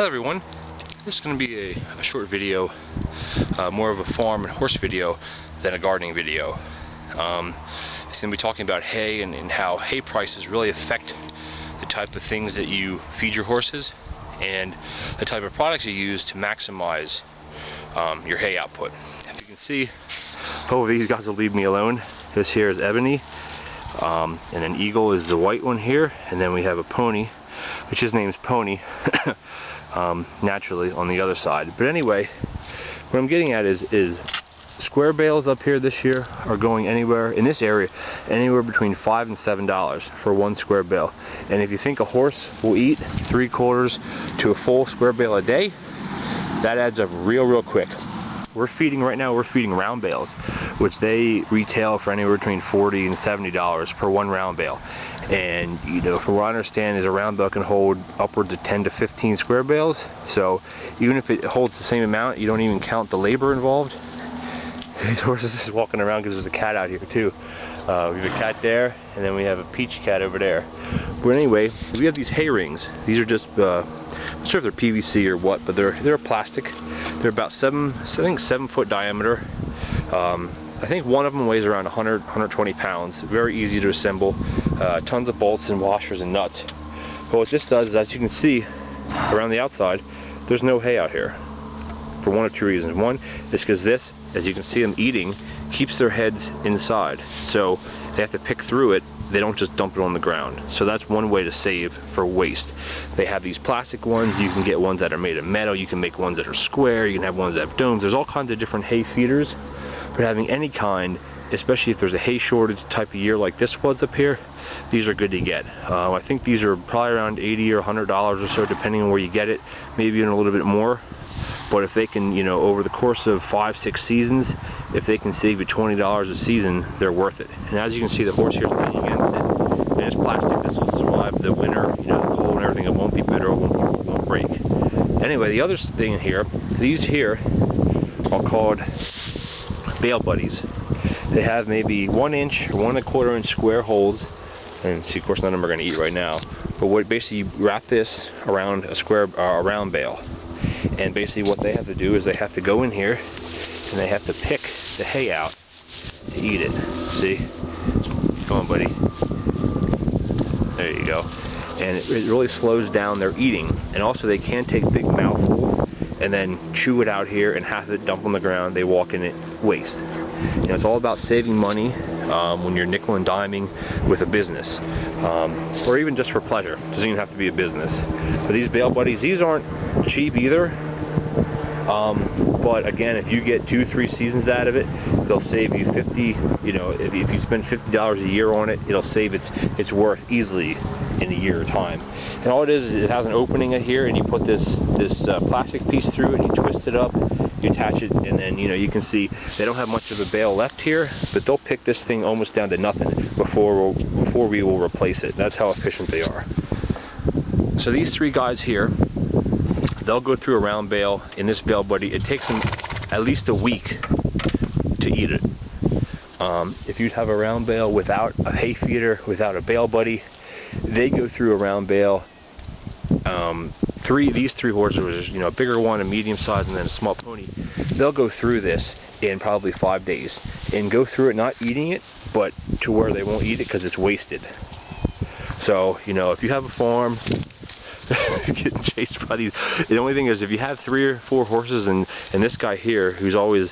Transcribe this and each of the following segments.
Hello everyone, this is going to be a short video, more of a farm and horse video than a gardening video. It's going to be talking about hay and how hay prices really affect the type of things that you feed your horses and the type of products you use to maximize your hay output. If you can see, both of these guys will leave me alone. This here is Ebony, and then Eagle is the white one here, and then we have a pony, which his name's Pony, naturally on the other side. But anyway, what I'm getting at is square bales up here this year are going anywhere, in this area, anywhere between $5 and $7 for one square bale. And if you think a horse will eat 3/4 to a full square bale a day, that adds up real quick. Right now we're feeding round bales, which they retail for anywhere between $40 and $70 per one round bale. And you know, from what I understand, is a round bale can hold upwards of 10 to 15 square bales. So even if it holds the same amount, you don't even count the labor involved. These horses just walking around because there's a cat out here too. We have a cat there, and then we have a peach cat over there. But anyway, we have these hay rings. These are just I'm not sure if they're PVC or what, but they're plastic. They're about 7 foot diameter. I think one of them weighs around 120 pounds. Very easy to assemble. Tons of bolts and washers and nuts. But what this does is, as you can see around the outside, there's no hay out here. For one of two reasons. One is because this, as you can see them eating, keeps their heads inside. So they have to pick through it. They don't just dump it on the ground. So that's one way to save for waste. They have these plastic ones. You can get ones that are made of metal. You can make ones that are square. You can have ones that have domes. There's all kinds of different hay feeders. But having any kind, especially if there's a hay shortage type of year like this was up here, these are good to get. I think these are probably around $80 or $100 or so, depending on where you get it, maybe even a little bit more. But if they can, you know, over the course of 5-6 seasons, if they can save you $20 a season, they're worth it. And as you can see, the horse here is laying against it, and it's plastic. This will survive the winter, you know, the cold and everything. It won't be bitter, it won't break. Anyway, the other thing here, these here are called Bale buddies. They have maybe 1 inch or 1 1/4 inch square holes, and see, of course, none of them are going to eat right now. But what basically, you wrap this around a round bale, and basically what they have to do is they have to go in here and they have to pick the hay out to eat it. See? Come on, buddy. There you go. And it really slows down their eating. And also, they can't take big mouthfuls and then chew it out here and have it dump on the ground. They walk in it, waste. You know, it's all about saving money when you're nickel and diming with a business, or even just for pleasure. It doesn't even have to be a business. But these Bale buddies, these aren't cheap either. But again, if you get 2-3 seasons out of it, they'll save you 50. You know, if you spend $50 a year on it, it'll save its worth easily in a year time. And all it is it has an opening in here, and you put this plastic piece through it, and you twist it up, you attach it, and then, you know, you can see they don't have much of a bale left here, but they'll pick this thing almost down to nothing before we will replace it. That's how efficient they are. So these 3 guys here, they'll go through a round bale in this Bale buddy. It takes them at least a week to eat it. If you'd have a round bale without a hay feeder, without a Bale buddy, they go through a round bale. These 3 horses, you know, a bigger one, a medium size, and then a small pony. They'll go through this in probably 5 days and go through it, not eating it, but to where they won't eat it because it's wasted. So, you know, if you have a farm, getting chased by these. The only thing is, if you have 3 or 4 horses, and this guy here, who's always,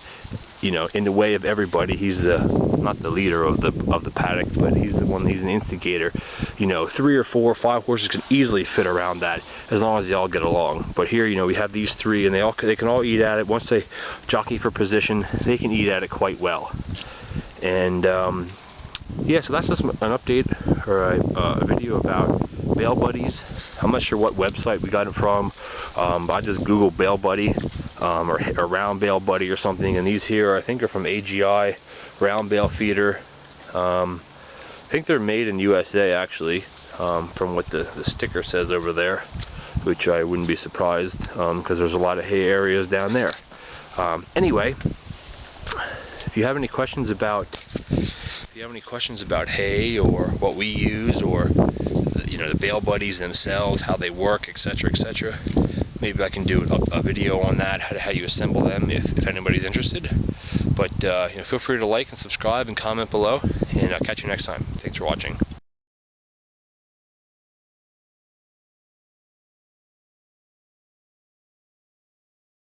you know, in the way of everybody, he's not the leader of the paddock, but he's an instigator. You know, 3 or 4 or 5 horses can easily fit around that, as long as they all get along. But here, you know, we have these 3, and they can all eat at it. Once they jockey for position, they can eat at it quite well. And yeah, so that's just an update, or a video about Bale buddies. I'm not sure what website we got it from, but I just googled Bale buddy, or round Bale buddy or something, and these here I think are from AGI, round bale feeder. I think they're made in USA actually, from what the sticker says over there, which I wouldn't be surprised, because there's a lot of hay areas down there. Anyway, if you have any questions about hay, or what we use, or the Bale buddies themselves, how they work, etc., etc., maybe I can do a video on that, how you assemble them, if anybody's interested. But feel free to like and subscribe and comment below, and I'll catch you next time. Thanks for watching.